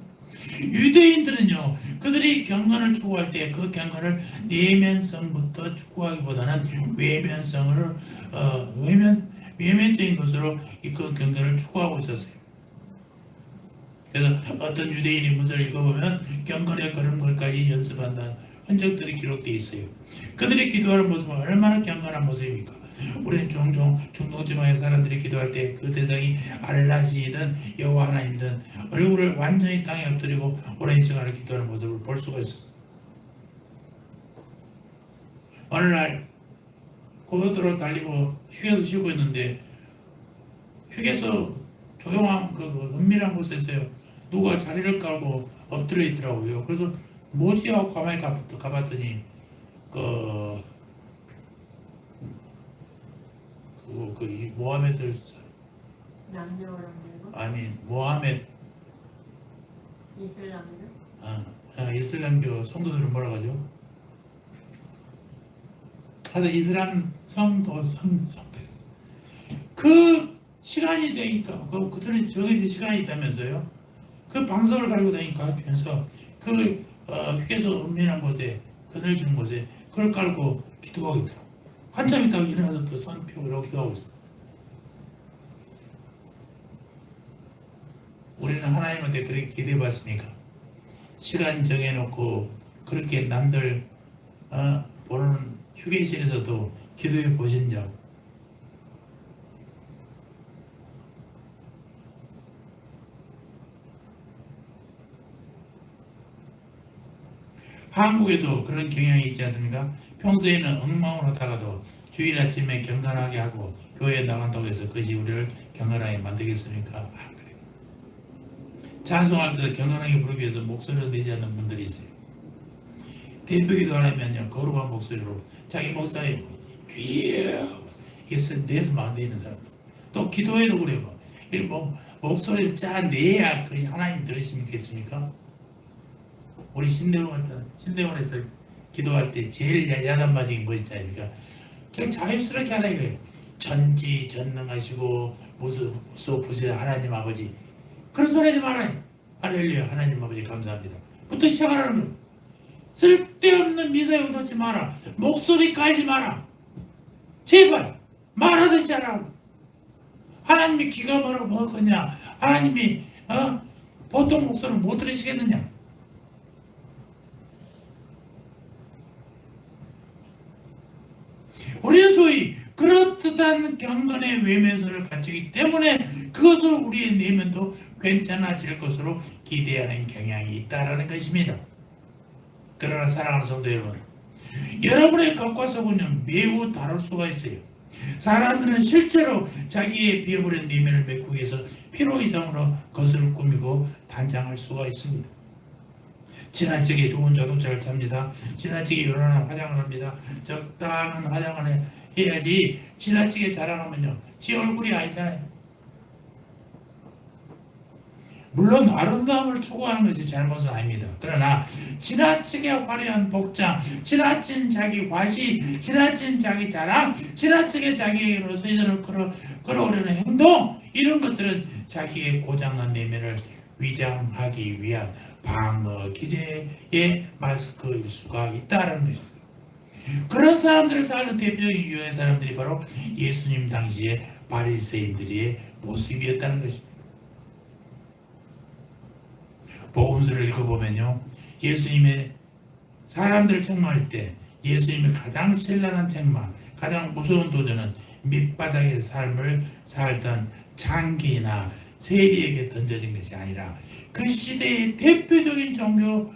유대인들은요 그들이 경건을 추구할 때 그 경건을 내면성부터 추구하기보다는 외면적인 것으로 그 경건을 추구하고 있었어요. 그래서 어떤 유대인이 문서를 읽어보면 경건의 걸음걸까지 연습한다는 흔적들이 기록되어 있어요. 그들이 기도하는 모습은 얼마나 경건한 모습입니까? 우리는 종종 중동지방의 사람들이 기도할 때 그 대상이 알라시이든 여호와 하나님이든 얼굴을 완전히 땅에 엎드리고 오랜 시간을 기도하는 모습을 볼 수가 있었어요. 어느 날 고속도로 달리고 휴게소 쉬고 있는데 휴게소 조용한 그 은밀한 곳에서요 누가 자리를 깔고 엎드려 있더라고요. 그래서 뭐지 하고 가만히 가봤더니 이 모하메드 남녀라고 아니 모하메드 이슬람교 이슬람교 성도들은 뭐라고 하죠? 하여튼 이슬람 성도 그 시간이 되니까 그들은 정해진 시간이 있다면서요. 그 방석을 달고 다니면서 그 휴게소 은밀한 곳에 그늘진 곳에 그걸 깔고 기도하고 있더라고. 한참 있다가 일어나서 또 손 펴고 이러고 기도하고 있어. 우리는 하나님한테 그렇게 기대봤습니까? 시간 정해놓고 그렇게 남들 보는 휴게실에서도 기도해 보신 적? 한국에도 그런 경향이 있지 않습니까? 평소에는 엉망으로 하다가도 주일 아침에 경건하게 하고 교회에 나간다고 해서 그것이 우리를 경건하게 만들겠습니까? 안 그래요. 찬송할 때도 경건하게 부르기 위해서 목소리를 내지 않는 분들이 있어요. 대표기도 하려면요 거룩한 목소리로 자기 목소리 주여 이게 내서만 안 되는 사람, 또 기도해도 그래요. 이렇게 목소리를 짜 내야 그것이 하나님 들으시겠습니까? 우리 신대원에서 기도할 때 제일 야단맞은 게 무엇이지 아닙니까? 그냥 자유스럽게 하라 이거예요. 전지전능하시고 무소부세 하나님 아버지, 그런 소리 하지 말아요. 할렐루야 하나님 아버지 감사합니다 부터 시작하라는 거예요. 쓸데없는 미사용 넣지 마라. 목소리 깔지 마라. 제발 말하듯이 하라고. 하나님이 귀가 뭐겠냐? 하나님이 보통 목소리를 못 들으시겠느냐? 우리는 소위 그렇듯한 경건의 외면서를 갖추기 때문에 그것으로 우리의 내면도 괜찮아질 것으로 기대하는 경향이 있다라는 것입니다. 그러나 사랑하는 성도 여러분, 여러분의 겉과 속은 매우 다를 수가 있어요. 사람들은 실제로 자기의 비어버린 내면을 메꾸기 위해서 필요 이상으로 것을 꾸미고 단장할 수가 있습니다. 지나치게 좋은 자동차를 탑니다. 지나치게 요란한 화장을 합니다. 적당한 화장을 해야지 지나치게 자랑하면요 지 얼굴이 아니잖아요. 물론 아름다움을 추구하는 것이 잘못은 아닙니다. 그러나 지나치게 화려한 복장, 지나친 자기 과시, 지나친 자기 자랑, 지나치게 자기로 시선을 끌어오려는 행동, 이런 것들은 자기의 고장난 내면을 위장하기 위한 방어 기제의 마스크일 수가 있다는 것입니다. 그런 사람들을 살던 대표적인 유형의 사람들이 바로 예수님 당시의 바리새인들의 모습이었다는 것입니다. 복음서를 읽어보면요, 예수님의 사람들을 책망할 때 예수님의 가장 신랄한 책망, 가장 무서운 도전은 밑바닥의 삶을 살던 창기나 세리에게 던져진 것이 아니라 그 시대의 대표적인 종교인이라고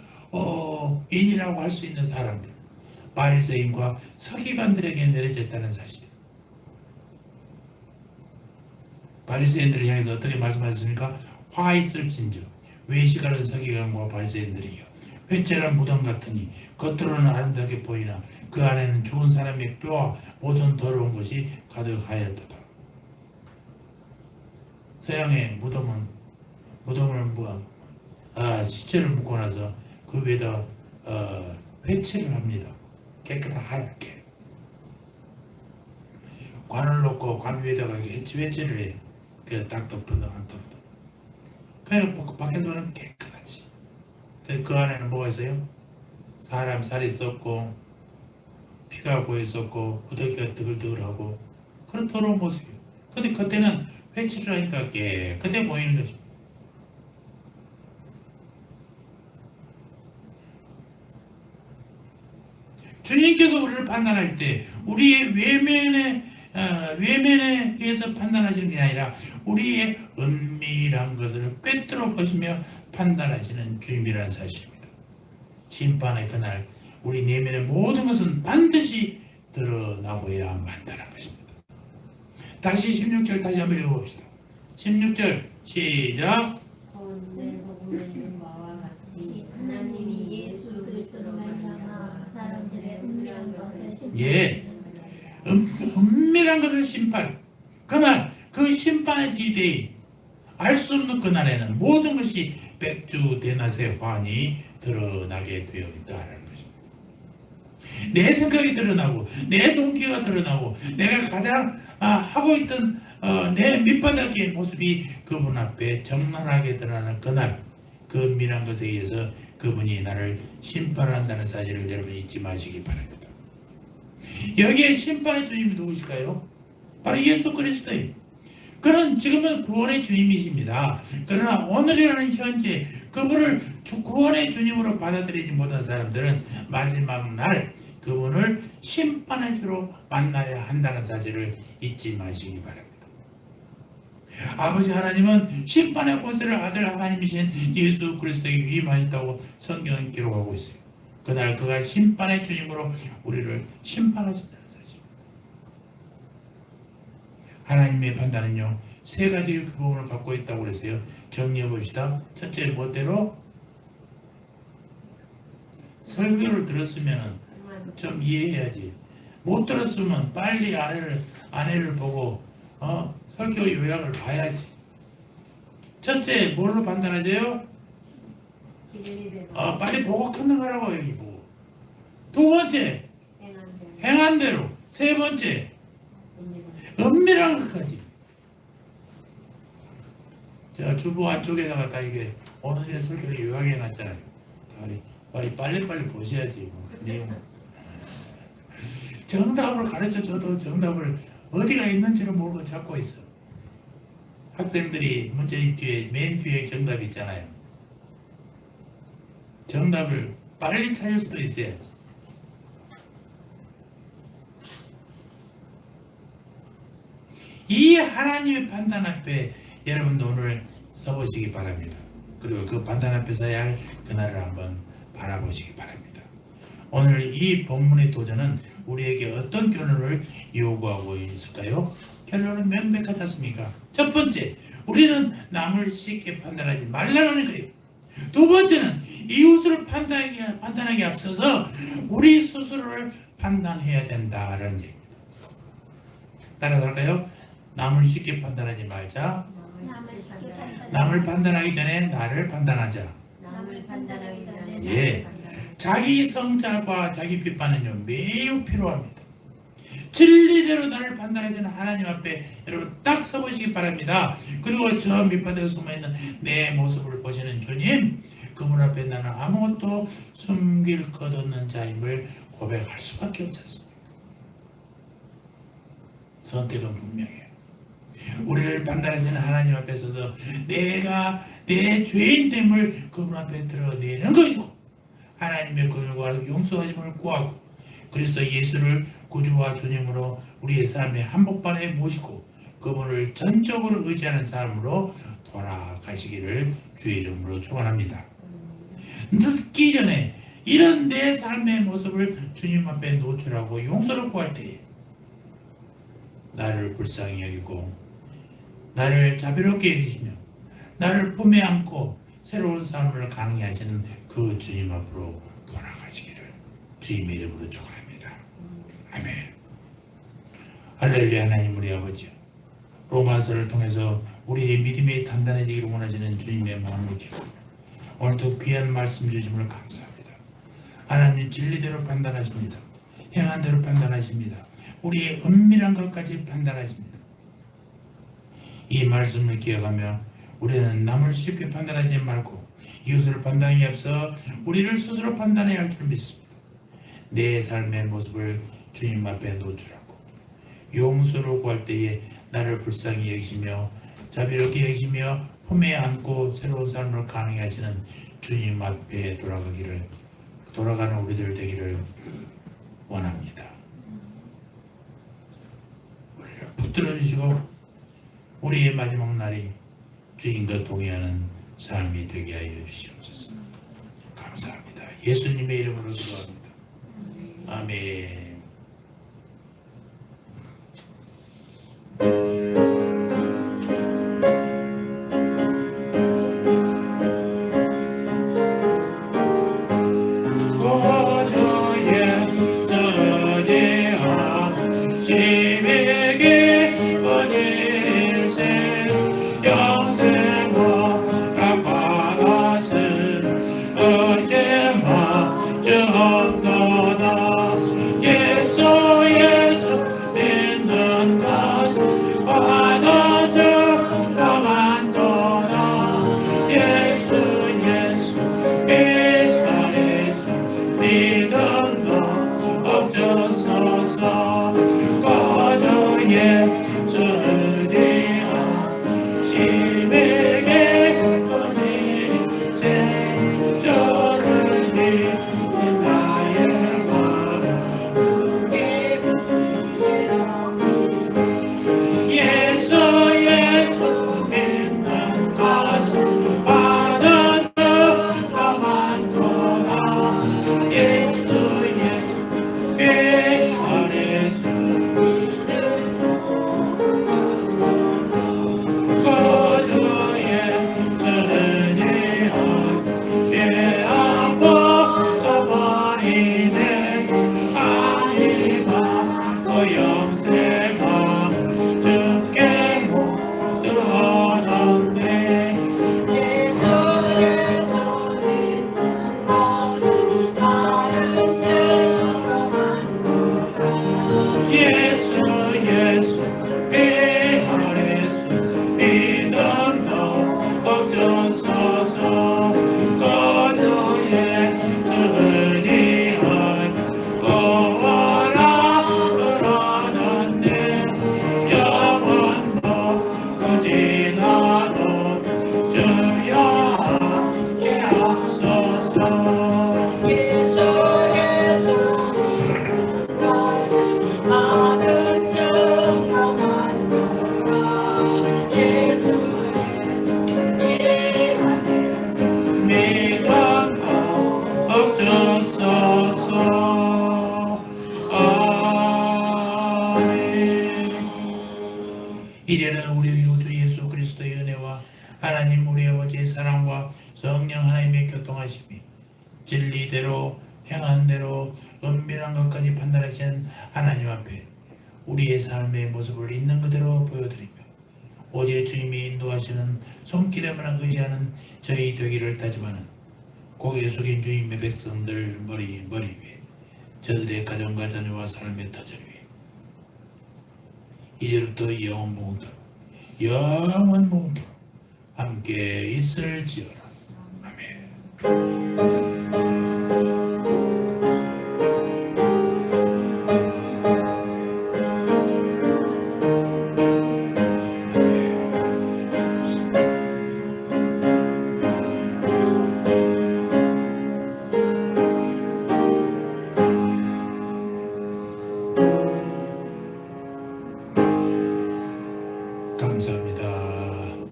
할 수 있는 사람들, 바리새인과 서기관들에게 내려졌다는 사실. 바리새인들을 향해서 어떻게 말씀하셨습니까? 화 있을진저 외식하는 서기관과 바리새인들이여, 회칠한 무덤 같으니 겉으로는 아름답게 보이나 그 안에는 죽은 사람의 뼈와 모든 더러운 것이 가득하였도다. 서양의 무덤을 시체를 묻고 나서 그 위에다 회칠을 합니다. 깨끗하게 하얗게 관을 놓고 관 위에다가 회칠을 해. 그래서 딱 덮는다, 안 덮는다. 그냥 밖에서는 깨끗하지. 그 안에는 뭐가 있어요? 사람 살이 있었고 피가 고여 있었고 구더기가 드글드글하고 그런 더러운 모습이에요. 근데 그때는 회칠을 하니까 깨끗해 보이는 것입니다. 주님께서 우리를 판단할 때 우리의 외면에 의해서 판단하시는 게 아니라 우리의 은밀한 것을 꿰뚫어 보시며 판단하시는 주님이라는 사실입니다. 심판의 그날 우리 내면의 모든 것은 반드시 드러나고야 만다는 것입니다. 다시 16절 다시 한번 읽어봅시다. 16절 시작. 내 복음에 있는 바와 같이 하나님이 예수 그리스도로 말미암아 사람들의 은밀한 것을 은밀한 것을 심판, 그날 그 심판의 디데이, 알 수 없는 그날에는 모든 것이 백주대낮의 환히 드러나게 되어 있다는 것입니다. 내 생각이 드러나고 내 동기가 드러나고 내가 가장 하고 있던 내 밑바닥의 모습이 그분 앞에 정난하게 드러나는 그날, 그 은밀한 것에 의해서 그분이 나를 심판한다는 사실을 여러분 잊지 마시기 바랍니다. 여기에 심판의 주님이 누구실까요? 바로 예수 그리스도예요. 그는 지금은 구원의 주님이십니다. 그러나 오늘이라는 현재 그분을 구원의 주님으로 받아들이지 못한 사람들은 마지막 날 그분을 심판의 주로 만나야 한다는 사실을 잊지 마시기 바랍니다. 아버지 하나님은 심판의 권세를 아들 하나님이신 예수 그리스도에게 위임하셨다고 성경은 기록하고 있어요. 그날 그가 심판의 주님으로 우리를 심판하신다는 사실. 하나님의 판단은요, 세 가지의 부분을 갖고 있다고 그랬어요. 정리해 봅시다. 첫째, 뭐대로? 설교를 들었으면 좀 이해해야지. 못 들었으면 빨리 아내를 보고 설교 요약을 봐야지. 첫째, 뭘로 판단하세요? 빨리 보고 끝나가라고 여기 보고. 두 번째, 행한 대로. 세 번째, 은밀한 것까지. 제가 주부 안쪽에다가 다 이게 오늘의 설교를 요약해 놨잖아요. 빨리 보셔야지. 내용. 정답을 가르쳐 줘도 정답을 어디가 있는지를 모르고 찾고 있어. 학생들이 문제집 뒤에 맨 뒤에 정답이 있잖아요. 정답을 빨리 찾을 수도 있어야지. 이 하나님의 판단 앞에 여러분도 오늘 서보시기 바랍니다. 그리고 그 판단 앞에 서야 할 그날을 한번 바라보시기 바랍니다. 오늘 이 본문의 도전은 우리에게 어떤 결론을 요구하고 있을까요? 결론은 명백하지 않습니까? 첫 번째, 우리는 남을 쉽게 판단하지 말라는 거예요. 두 번째는 이웃을 판단하기 앞서서 우리 스스로를 판단해야 된다는 얘기입니다. 따라서 할까요? 남을 쉽게 판단하지 말자. 남을 판단하기 전에 나를 판단하자. 남을 판단하기 전에 예. 자기 성찰과 자기 비판은요 매우 필요합니다. 진리대로 나를 판단하시는 하나님 앞에 여러분 딱 서보시기 바랍니다. 그리고 저 밑바닥에 숨어있는 내 모습을 보시는 주님, 그분 앞에 나는 아무것도 숨길 것 없는 자임을 고백할 수밖에 없지 않습니까? 선택은 분명해요. 우리를 판단하시는 하나님 앞에 서서 내가 내 죄인됨을 그분 앞에 드러내는 것이고, 하나님의 긍휼과 용서하심을 구하고 그리스도 예수를 구주와 주님으로 우리의 삶의 한복판에 모시고 그분을 전적으로 의지하는 사람으로 돌아가시기를 주의 이름으로 축원합니다. 늦기 전에 이런 내 삶의 모습을 주님 앞에 노출하고 용서를 구할 때에 나를 불쌍히 여기고 나를 자비롭게 여기시며 나를 품에 안고 새로운 삶을 강하게 하시는 그 주님 앞으로 돌아가시기를 주님의 이름으로 축원합니다. 아멘. 할렐루야. 하나님 우리 아버지, 로마서를 통해서 우리의 믿음이 단단해지기를 원하시는 주님의 마음을 기억하며 오늘도 귀한 말씀 주심을 감사합니다. 하나님 진리대로 판단하십니다. 행한 대로 판단하십니다. 우리의 은밀한 것까지 판단하십니다. 이 말씀을 기억하며 우리는 남을 쉽게 판단하지 말고 이웃을 판단하기 앞서 우리를 스스로 판단해야 할 줄 믿습니다. 내 삶의 모습을 주님 앞에 노출하고 용서를 구할 때에 나를 불쌍히 여기시며 자비롭게 여기시며 품에 안고 새로운 삶을 가능하게 하시는 주님 앞에 돌아가는 우리들 되기를 원합니다. 우리를 붙들어 주시고 우리의 마지막 날이 주님과 동의하는 삶이 되게 하여 주시옵소서. 감사합니다. 예수님의 이름으로 기도합니다. 아멘. 없어서 꺼져 예수님 이제는 우리 주 예수 그리스도의 은혜와 하나님 우리 아버지의 사랑과 성령 하나님의 교통하심이 진리대로 행한 대로 은밀한 것까지 판단하시는 하나님 앞에 우리의 삶의 모습을 있는 그대로 보여드리며 오직 주님이 인도하시는 손길에만 의지하는 저희 되기를 다짐하는 고개 숙인 주님의 백성들 머리 위에 저들의 가정과 자녀와 삶의 터전 위에 이제부터 영원 무궁토록 함께 있을지어다. 아멘. 감사합니다.